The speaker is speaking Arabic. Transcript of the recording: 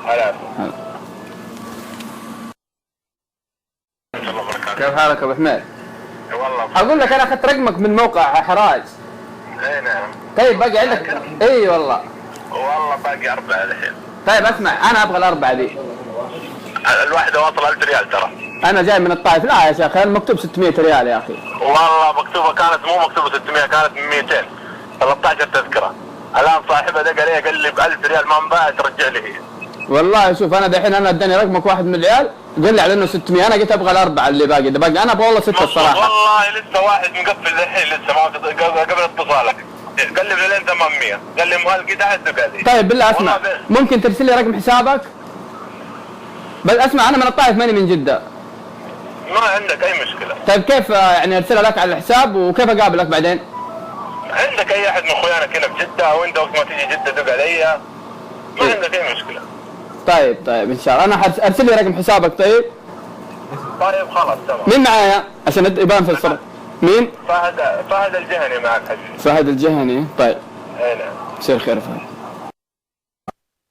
هلا. كيف حالك ابو حميد؟ والله اقول لك انا اخذت رقمك من موقع حراج. اي نعم. طيب باقي عندك؟ اي والله باقي 4 الحين. طيب اسمع، انا ابغى ال4 ذي. الواحدة واصل 1000 ريال ترى. انا جاي من الطائف. لا يا شيخ مكتوب 600 ريال يا اخي. والله مكتوبة، كانت مو مكتوبة 600، كانت 200 13 تذكرة. الان صاحبها دق علي قال لي ب 1000 ريال ما انباعت رجع لي هي. والله شوف انا دحين انا اداني رقمك واحد من العيال قال لي على انه 600، انا قلت ابغى ال4 اللي باقي ده باقي. انا ابغى والله 6 الصراحه. والله لسه واحد مقفل الحين لسه ما قبل اتصالك قال لي بلين 800، قال لي مهل كده عدك علي. طيب بالله اسمع، ممكن ترسل لي رقم حسابك؟ بس اسمع انا من الطائف ماني من جده. ما عندك اي مشكله. طيب كيف يعني ارسلها لك على الحساب وكيف اقابلك بعدين؟ عندك اي احد من اخوانك هنا بجده او انت وقت ما تيجي جده دق علي، ما عندك اي مشكله. طيب ان شاء الله انا ارسل لي رقم حسابك. طيب خلاص تمام. مين معايا عشان يبان في الصوره؟ مين؟ فهد الجهني معك حبيبي. فهد الجهني. طيب اي نعم. يصير خير فهد.